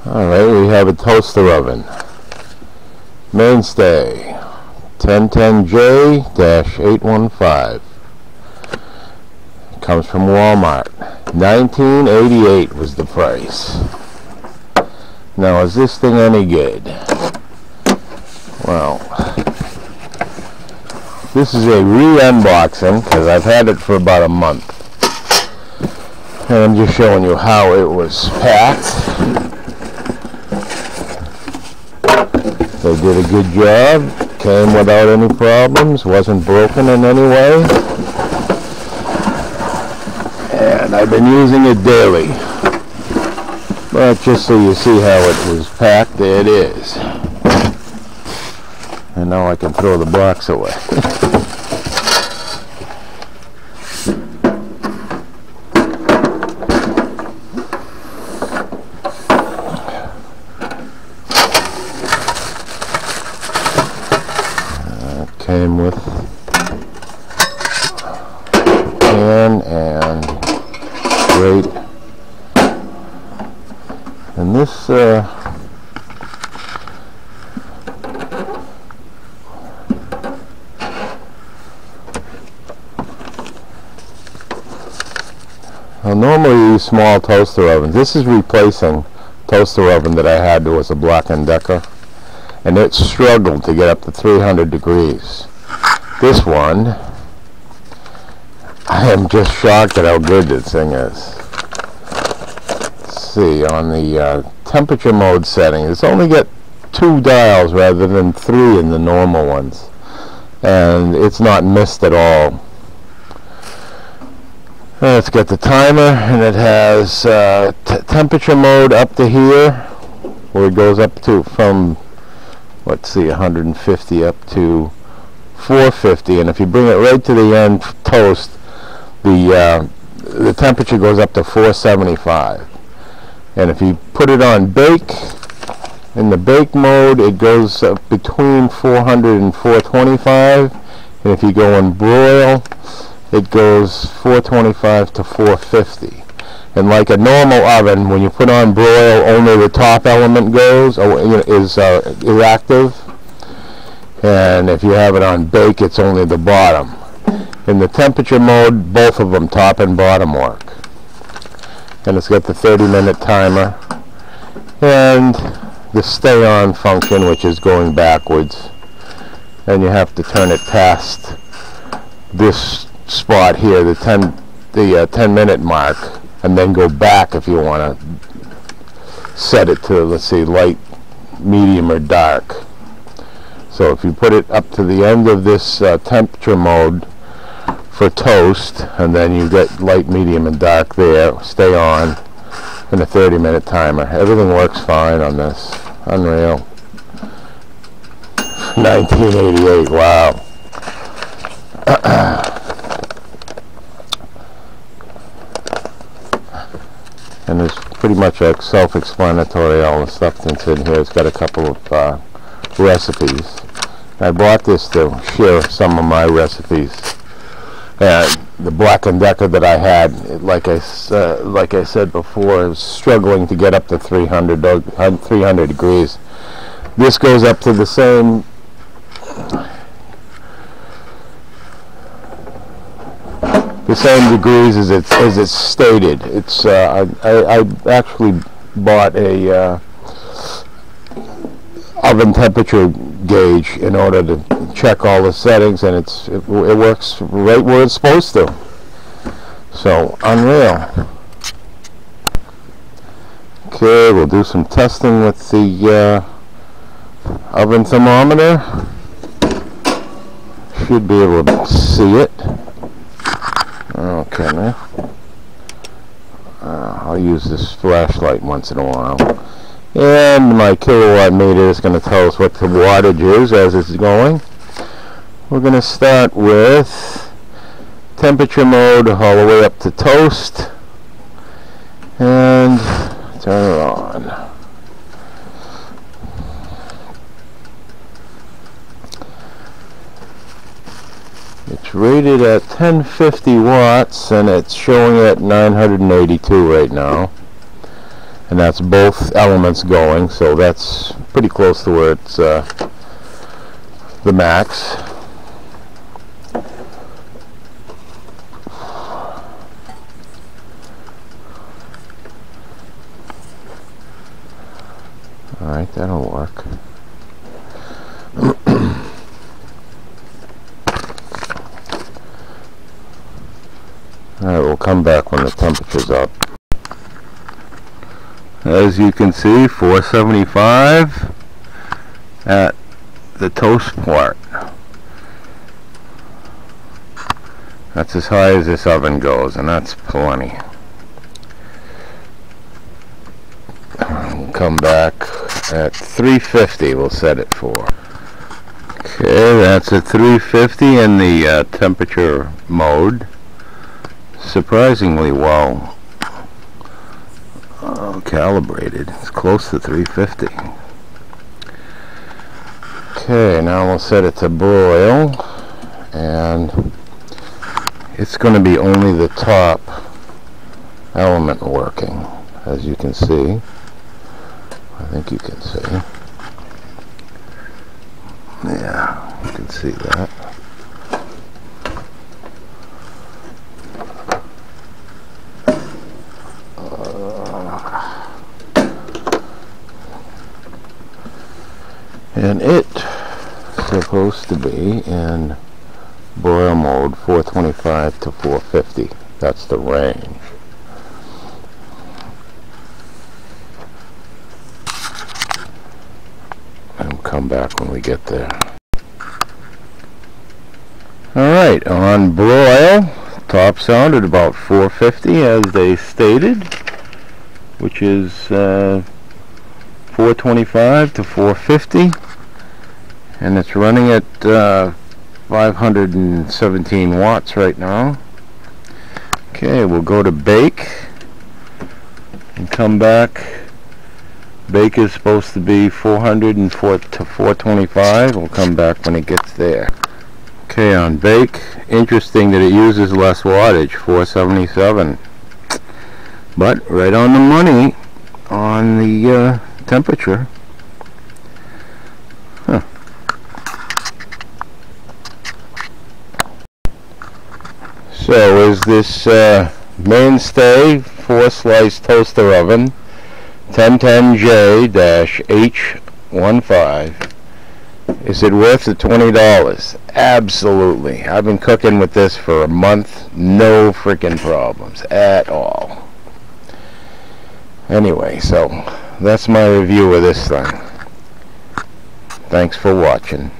Alright, we have a toaster oven. Mainstay 1010J-H15. Comes from Walmart. $19.88 was the price. Now, is this thing any good? Well, this is a re-unboxing because I've had it for about a month. And I'm just showing you how it was packed. They did a good job. Came without any problems. Wasn't broken in any way. And I've been using it daily. But just so you see how it was packed, there it is. And now I can throw the box away. Came with pan and grate, and this well, normally these small toaster ovens, this is replacing toaster oven that I had that was a Black & Decker, and it struggled to get up to 300 degrees. This one, I am just shocked at how good this thing is. Let's see, on the temperature mode setting, it's only got 2 dials rather than 3 in the normal ones. And it's not missed at all. It's got the timer, and it has temperature mode up to here, where it goes up to from, let's see, 150 up to 450, and if you bring it right to the end toast, the temperature goes up to 475. And if you put it on bake, in the bake mode, it goes up between 400 and 425, and if you go in broil, it goes 425 to 450. And like a normal oven, when you put on broil, only the top element goes, or is active. And if you have it on bake, it's only the bottom. In the temperature mode, both of them, top and bottom, work. And it's got the 30-minute timer. And the stay on function, which is going backwards. And you have to turn it past this spot here, the 10-minute mark. And then go back if you want to set it to, let's see, light, medium, or dark. So if you put it up to the end of this temperature mode for toast, and then you get light, medium, and dark there, stay on, and a 30-minute timer. Everything works fine on this. Unreal. 1988, wow. And there's pretty much self-explanatory, all the stuff that's in here. It's got a couple of recipes. I bought this to share some of my recipes. The Black & Decker that I had, like I said before, is struggling to get up to 300 degrees. This goes up to the same degrees as it's stated. It's I actually bought a oven temperature gauge in order to check all the settings, and it works right where it's supposed to. So unreal. Okay, we'll do some testing with the oven thermometer. Should be able to see it. Okay, now I'll use this flashlight once in a while. And my kilowatt meter is going to tell us what the wattage is as it's going. We're going to start with temperature mode all the way up to toast. And turn it on. It's rated at 1050 watts, and it's showing at 982 right now. and that's both elements going, so that's pretty close to where it's the max. Alright, that'll work. Alright, we'll come back when the temperature's up. As you can see, 475 at the toast part. That's as high as this oven goes, and that's plenty. We'll come back at 350, we'll set it for. Okay, that's at 350 in the temperature mode. Surprisingly well calibrated. It's close to 350. Okay, now we'll set it to broil, and it's going to be only the top element working, as you can see. I think you can see. Yeah, you can see that. And it's supposed to be in broil mode 425 to 450. That's the range. And we'll come back when we get there. Alright, on broil, top sound at about 450 as they stated, which is 425 to 450, and it's running at 517 watts right now. Okay, we'll go to bake and come back. Bake is supposed to be 404 to 425. We'll come back when it gets there. Okay, on bake, interesting that it uses less wattage, 477, but right on the money on the temperature. Huh. So is this Mainstay 4-slice toaster oven 1010J-H15, is it worth the $20? Absolutely. I've been cooking with this for a month, no freaking problems at all. Anyway, so that's my review of this thing. Thanks for watching.